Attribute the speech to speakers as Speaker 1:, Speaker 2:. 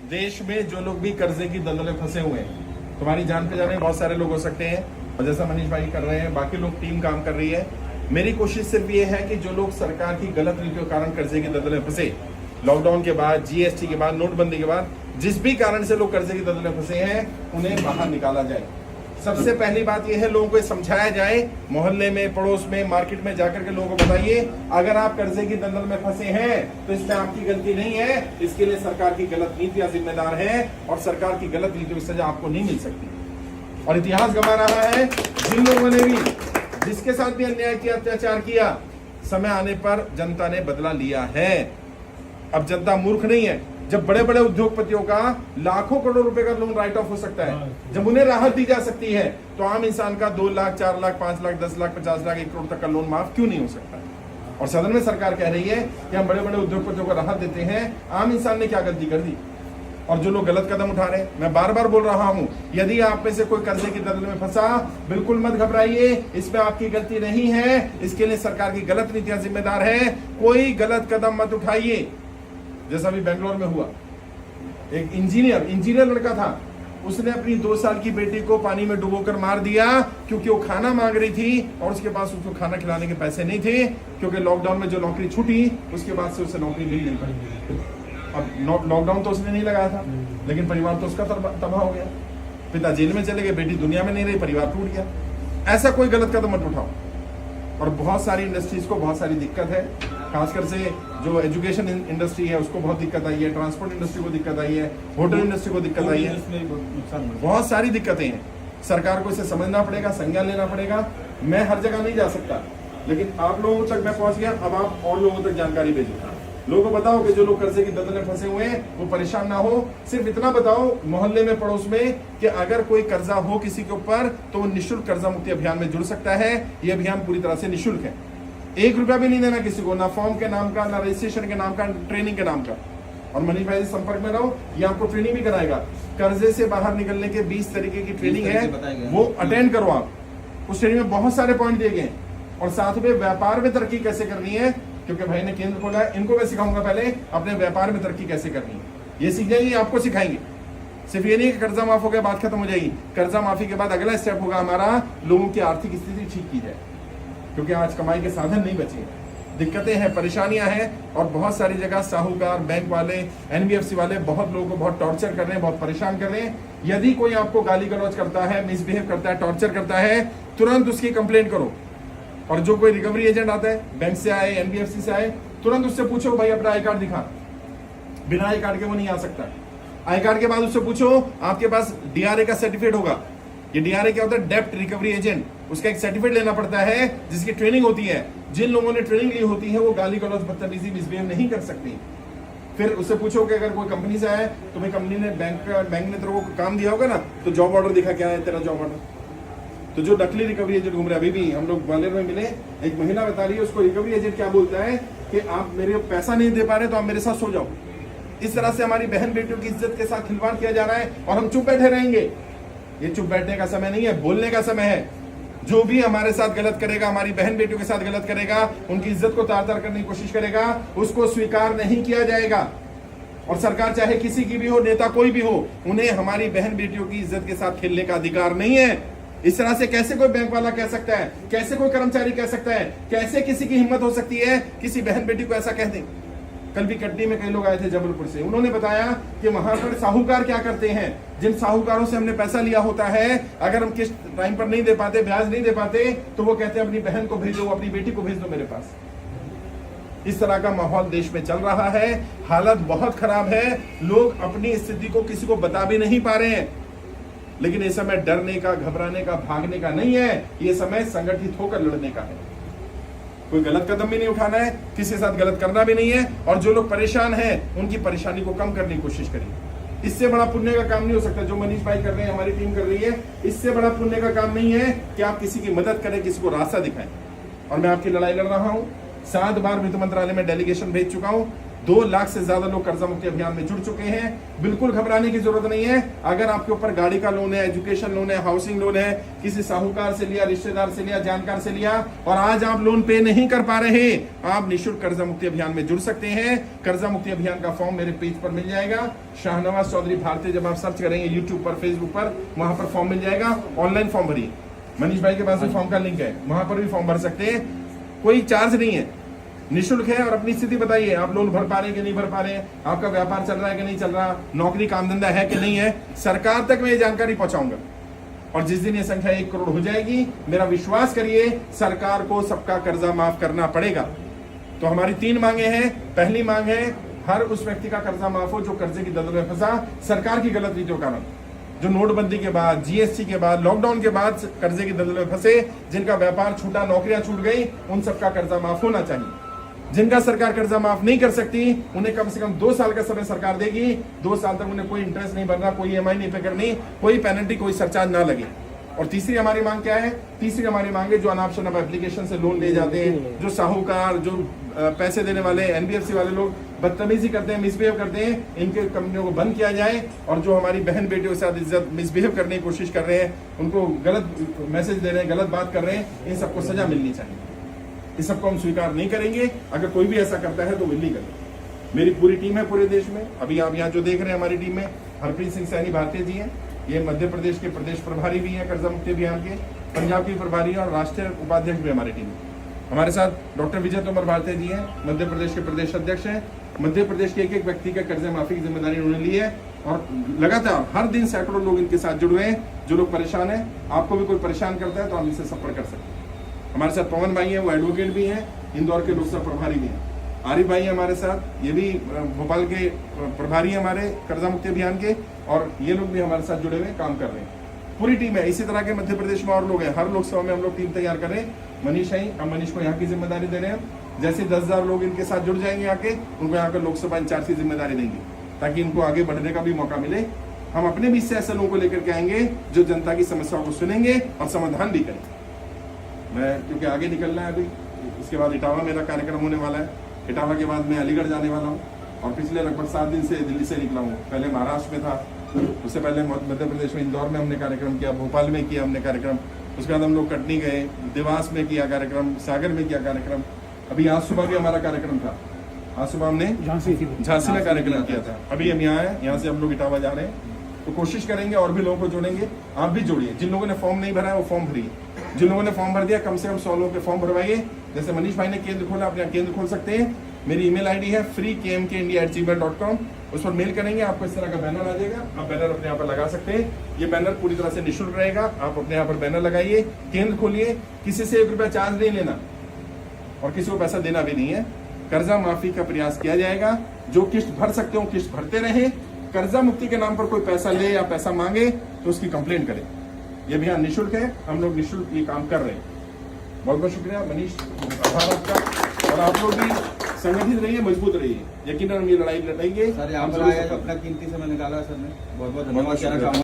Speaker 1: देश में जो लोग भी कर्जे की दलदल में फंसे हुए हैं, तुम्हारी जान पे जाने बहुत सारे लोग हो सकते हैं, और जैसा मनीष भाई कर रहे हैं, बाकी लोग टीम काम कर रही है। मेरी कोशिश सिर्फ ये है कि जो लोग सरकार की गलत नीतियों के कारण कर्जे की दलदल में फंसे, लॉकडाउन के बाद, जीएसटी के बाद, नोटबंदी के बाद, जिस भी कारण से लोग कर्जे की दलदल में फंसे हैं, उन्हें बाहर निकाला जाए। सबसे पहली बात यह है, लोगों को समझाया जाए, मोहल्ले में, पड़ोस में, मार्केट में जाकर के लोगों को बताइए, अगर आप कर्जे की दलदल में फंसे हैं तो इसमें आपकी गलती नहीं है, इसके लिए सरकार की गलत नीतियां जिम्मेदार है, और सरकार की गलत नीतियों की सजा आपको नहीं मिल सकती। और इतिहास गवा रहा है, जिन लोगों ने भी, जिसके साथ भी अन्याय किया, अत्याचार किया, समय आने पर जनता ने बदला लिया है। अब जनता मूर्ख नहीं है। जब बड़े बड़े उद्योगपतियों का लाखों करोड़ रुपए का लोन राइट ऑफ हो सकता है, जब उन्हें राहत दी जा सकती है, तो आम इंसान का 2 लाख, 4 लाख, 5 लाख, 10 लाख, 50 लाख, 1 करोड़ तक का लोन माफ क्यों नहीं हो सकता? और सदन में सरकार कह रही है कि हम बड़े बड़े उद्योगपतियों को राहत देते हैं। आम इंसान ने क्या गलती कर दी? और जो लोग गलत कदम उठा रहे हैं, मैं बार बार बोल रहा हूं, यदि आप में से कोई कर्जे की दलदल में फंसा, बिल्कुल मत घबराइए, इसमें आपकी गलती नहीं है, इसके लिए सरकार की गलत नीतियां जिम्मेदार है। कोई गलत कदम मत उठाइए। जैसा भी बेंगलोर में हुआ, एक इंजीनियर लड़का था, उसने अपनी 2 साल की बेटी को पानी में डुबोकर मार दिया, क्योंकि वो खाना मांग रही थी और उसके पास उसको खाना खिलाने के पैसे नहीं थे, क्योंकि लॉकडाउन में जो नौकरी छूटी, उसके बाद से उसे नौकरी नहीं मिल पाई। अब लॉकडाउन तो उसने नहीं लगाया था, लेकिन परिवार तो उसका तबाह हो गया। पिता जेल में चले गए, बेटी दुनिया में नहीं रही, परिवार टूट गया। ऐसा कोई गलत कदम मत उठाओ। और बहुत सारी इंडस्ट्रीज को बहुत सारी दिक्कत है, खासकर से जो एजुकेशन इंडस्ट्री है उसको बहुत दिक्कत आई है, ट्रांसपोर्ट इंडस्ट्री को दिक्कत आई है, होटल इंडस्ट्री को दिक्कत आई है, बहुत सारी दिक्कतें हैं। सरकार को इसे समझना पड़ेगा, संज्ञान लेना पड़ेगा। मैं हर जगह नहीं जा सकता, लेकिन आप लोगों तक मैं पहुंच गया। अब आप और लोगों तक जानकारी भेजो, लोगों को बताओ कि जो लोग कर्जे की दलदल में फंसे हुए हैं वो परेशान ना हो। सिर्फ इतना बताओ मोहल्ले में, पड़ोस में, कि अगर कोई कर्जा हो किसी के ऊपर तो वो निःशुल्क कर्जा मुक्ति अभियान में जुड़ सकता है। ये अभियान पूरी तरह से निःशुल्क है, 1 रुपया भी नहीं देना किसी को, ना फॉर्म के नाम का, ना रजिस्ट्रेशन के नाम का, ट्रेनिंग के नाम का। और मनीष भाई से संपर्क में रहो, ये आपको ट्रेनिंग भी कराएगा। कर्जे से बाहर निकलने के 20 तरीके की ट्रेनिंग है, वो अटेंड करो आप। उस ट्रेनिंग में बहुत सारे पॉइंट दिए गए, और साथ में व्यापार में तरक्की कैसे करनी है, क्योंकि भाई ने केंद्र खोला है, इनको मैं सिखाऊंगा पहले अपने व्यापार में तरक्की कैसे करनी है। ये सीख जाएंगे, आपको सिखाएंगे। सिर्फ ये नहीं कि कर्जा माफ हो गया बात खत्म हो जाएगी। कर्जा माफी के बाद अगला स्टेप होगा हमारा, लोगों की आर्थिक स्थिति ठीक की जाए, क्योंकि आज कमाई के साधन नहीं बचे, दिक्कतें हैं, परेशानियां हैं, और बहुत सारी जगह साहूकार, बैंक वाले, एनबीएफसी वाले बहुत लोगों को बहुत टॉर्चर कर रहे हैं, बहुत परेशान कर रहे हैं। यदि कोई आपको गाली गलौज करता है, मिसबिहेव करता है, टॉर्चर करता है, तुरंत उसकी कंप्लेंट करो। और जो कोई रिकवरी एजेंट आता है, बैंक से आए, एनबीएफसी से आए, तुरंत उससे पूछो भाई अपना आई कार्ड दिखा। बिना आई कार्ड के वो नहीं आ सकता। आई कार्ड के बाद उससे पूछो आपके पास डीआरए का सर्टिफिकेट होगा। ये डीआरए क्या होता है? डेप्ट रिकवरी एजेंट। उसका एक सर्टिफिकेट लेना पड़ता है, जिसकी ट्रेनिंग होती है। जिन लोगों ने ट्रेनिंग ली होती है वो गाली गलौज, बदतमीजी, मिसबिहेव नहीं कर सकती। फिर उससे पूछो कि अगर कोई कंपनी से आए, तुम्हें कंपनी ने, बैंक ने तेरे को काम दिया होगा ना, तो जॉब ऑर्डर दिखा, क्या है तेरा जॉब ऑर्डर। तो जो नकली रिकवरी एजेंट घूम रहे, अभी भी हम लोग ग्वालियर में मिले, एक महिला बता रही है उसको रिकवरी एजेंट क्या बोलता है कि आप मेरे पैसा नहीं दे पा रहे तो आप मेरे साथ सो जाओ। इस तरह से हमारी बहन बेटियों की इज्जत के साथ खिलवाड़ किया जा रहा है, और हम चुप बैठे रहेंगे। ये चुप बैठने का समय नहीं है, बोलने का समय है। जो भी हमारे साथ गलत करेगा, हमारी बहन बेटियों के साथ गलत करेगा, उनकी इज्जत को तार तार करने की कोशिश करेगा, उसको स्वीकार नहीं किया जाएगा। और सरकार चाहे किसी की भी हो, नेता कोई भी हो, उन्हें हमारी बहन बेटियों की इज्जत के साथ खेलने का अधिकार नहीं है। इस तरह से कैसे कोई बैंक वाला कह सकता है, कैसे कोई कर्मचारी कह सकता है, कैसे किसी की हिम्मत हो सकती है किसी बहन बेटी को ऐसा कह दे। कल भी कटनी में कई लोग आए थे जबलपुर से, उन्होंने बताया कि वहां पर साहूकार क्या करते हैं। जिन साहूकारों से हमने पैसा लिया होता है, अगर हम किस्त टाइम पर नहीं दे पाते, ब्याज नहीं दे पाते, तो वो कहते हैं अपनी बहन को भेजो, अपनी बेटी को भेज दो मेरे पास। इस तरह का माहौल देश में चल रहा है, हालत बहुत खराब है। लोग अपनी स्थिति को किसी को बता भी नहीं पा रहे हैं। लेकिन ये समय डरने का, घबराने का, भागने का नहीं है। ये समय संगठित होकर लड़ने का है। कोई गलत कदम भी नहीं उठाना है, किसी के साथ गलत करना भी नहीं है। और जो लोग परेशान हैं, उनकी परेशानी को कम करने की कोशिश करिए। इससे बड़ा पुण्य का काम नहीं हो सकता जो मनीष भाई कर रहे हैं, हमारी टीम कर रही है। इससे बड़ा पुण्य का काम नहीं है कि आप किसी की मदद करें, किसी को रास्ता दिखाएं। और मैं आपकी लड़ाई लड़ रहा हूं। 7 बार वित्त मंत्रालय में डेलीगेशन भेज चुका हूं। 2 लाख से ज्यादा लोग कर्जा मुक्ति अभियान में जुड़ चुके हैं। बिल्कुल घबराने की जरूरत नहीं है। अगर आपके ऊपर गाड़ी का लोन है, एजुकेशन लोन है, हाउसिंग लोन है, किसी साहूकार से लिया, रिश्तेदार से लिया, जानकार से लिया और आज आप लोन पे नहीं कर पा रहे, आप निःशुल्क कर्जा मुक्ति अभियान में जुड़ सकते हैं। कर्जा मुक्ति अभियान का फॉर्म मेरे पेज पर मिल जाएगा, शाहनवाज चौधरी भारतीय, जब आप सर्च करेंगे यूट्यूब पर, फेसबुक पर, वहां पर फॉर्म मिल जाएगा। ऑनलाइन फॉर्म भरिए, मनीष भाई के पास भी फॉर्म का लिंक है, वहां पर भी फॉर्म भर सकते हैं। कोई चार्ज नहीं है, निःशुल्क है। और अपनी स्थिति बताइए, आप लोन भर पा रहे हैं कि नहीं भर पा रहे हैं, आपका व्यापार चल रहा है कि नहीं चल रहा, नौकरी काम धंधा है कि नहीं है, सरकार तक मैं ये जानकारी पहुंचाऊंगा। और जिस दिन ये संख्या 1 करोड़ हो जाएगी, मेरा विश्वास करिए, सरकार को सबका कर्जा माफ करना पड़ेगा। तो हमारी 3 मांगे हैं। पहली मांग है, हर उस व्यक्ति का कर्जा माफ हो जो कर्जे की दलदल में फंसा सरकार की गलत नीतियों के कारण, जो नोटबंदी के बाद, जीएसटी के बाद, लॉकडाउन के बाद कर्जे की दलदल में फंसे, जिनका व्यापार छूटा, नौकरियां छूट गई, उन सबका कर्जा माफ होना चाहिए। जिनका सरकार कर्जा माफ नहीं कर सकती, उन्हें कम से कम 2 साल का समय सरकार देगी। 2 साल तक उन्हें कोई इंटरेस्ट नहीं भरना, कोई ईएमआई नहीं पे करनी, कोई पेनल्टी, कोई सरचार्ज ना लगे। और तीसरी हमारी मांग क्या है? तीसरी हमारी मांग है, जो अनाप शनाप एप्लीकेशन से लोन ले जाते हैं, जो साहूकार, जो पैसे देने वाले एनबीएफसी वाले लोग बदतमीजी करते हैं, मिसबिहेव करते हैं, इनके कंपनियों को बंद किया जाए। और जो हमारी बहन बेटियों के साथ इज्जत मिसबिहेव करने की कोशिश कर रहे हैं, उनको गलत मैसेज दे रहे हैं, गलत बात कर रहे हैं, इन सबको सजा मिलनी चाहिए। इस सबको हम स्वीकार नहीं करेंगे। अगर कोई भी ऐसा करता है तो इलीगल है। मेरी पूरी टीम है पूरे देश में। अभी आप यहाँ जो देख रहे हैं, हमारी टीम में हरप्रीत सिंह सैनी भारतीय जी हैं, ये मध्य प्रदेश के प्रदेश प्रभारी भी हैं कर्जा मुक्ति अभियान के, पंजाब की प्रभारी और राष्ट्रीय उपाध्यक्ष भी हमारी टीम में। हमारे साथ डॉक्टर विजय तोमर भारतीय जी हैं, मध्य प्रदेश के प्रदेश अध्यक्ष हैं। मध्य प्रदेश के एक व्यक्ति का कर्जा माफी की जिम्मेदारी उन्होंने ली है और लगातार हर दिन सैकड़ों लोग इनके साथ जुड़े हैं। जो लोग परेशान हैं, आपको भी कोई परेशान करता है तो आप इनसे संपर्क कर सकते हैं। हमारे साथ पवन भाई हैं, वो एडवोकेट भी हैं, इंदौर के लोकसभा प्रभारी भी हैं। आरिफ भाई हैं हमारे साथ, ये भी भोपाल के प्रभारी हैं हमारे कर्जा मुक्ति अभियान के, और ये लोग भी हमारे साथ जुड़े हुए काम कर रहे हैं। पूरी टीम है। इसी तरह के मध्य प्रदेश में और लोग हैं। हर लोकसभा में हम लोग टीम तैयार कर रहे हैं। मनीष है, हम मनीष को यहाँ की जिम्मेदारी दे रहे हैं। जैसे 10,000 लोग इनके साथ जुड़ जाएंगे आके, उनको यहाँ का लोकसभा इंचार्ज की जिम्मेदारी देंगे, ताकि इनको आगे बढ़ने का भी मौका मिले। हम अपने भी इससे ऐसे लोगों को लेकर के आएंगे जो जनता की समस्याओं को सुनेंगे और समाधान भी करेंगे। मैं क्योंकि आगे निकलना है अभी, इसके बाद इटावा मेरा कार्यक्रम होने वाला है। इटावा के बाद मैं अलीगढ़ जाने वाला हूँ और पिछले लगभग 7 दिन से दिल्ली से निकला हूँ। पहले महाराष्ट्र में था, उससे पहले मध्य प्रदेश में इंदौर में हमने कार्यक्रम किया, भोपाल में किया हमने कार्यक्रम, उसके बाद हम लोग कटनी गए, देवास में किया कार्यक्रम, सागर में किया कार्यक्रम। अभी आज सुबह भी हमारा कार्यक्रम था, आज सुबह हमने झांसी में कार्यक्रम किया था। अभी हम यहाँ हैं, यहाँ से हम लोग इटावा जा रहे हैं। तो कोशिश करेंगे और भी लोगों को जोड़ेंगे। आप भी जोड़िए। जिन लोगों ने फॉर्म नहीं भरा है वो फॉर्म भरिए। जिन लोगों ने फॉर्म भर दिया, कम से कम 100 लोगों के फॉर्म भरवाइए। जैसे मनीष भाई ने केंद्र खोला, अपना केंद्र खोल सकते हैं। मेरी ईमेल आईडी है freekmkindia@gmail.com, उस पर मेल करेंगे, आपको इस तरह का बैनर आ जाएगा। आप बैनर अपने यहाँ पर लगा सकते हैं। ये बैनर पूरी तरह से निःशुल्क रहेगा। आप अपने यहाँ पर बैनर लगाइए, केंद्र खोलिए। किसी से 1 रुपया चार्ज नहीं लेना और किसी को पैसा देना भी नहीं है। कर्जा माफी का प्रयास किया जाएगा। जो किस्त भर सकते हो किस्त भरते रहे। कर्जा मुक्ति के नाम पर कोई पैसा ले या पैसा मांगे तो उसकी कंप्लेंट करें। ये अभियान निःशुल्क है, हम लोग निःशुल्क ये काम कर रहे हैं। बहुत बहुत शुक्रिया मनीष, आभार आपका। और आप लोग भी संगठित रहिए, मजबूत रहिए। यकीनन हम ये लड़ाई लड़ेंगे।
Speaker 2: सर, आप अपना कीमती समय निकाला सर ने, बहुत बहुत धन्यवाद।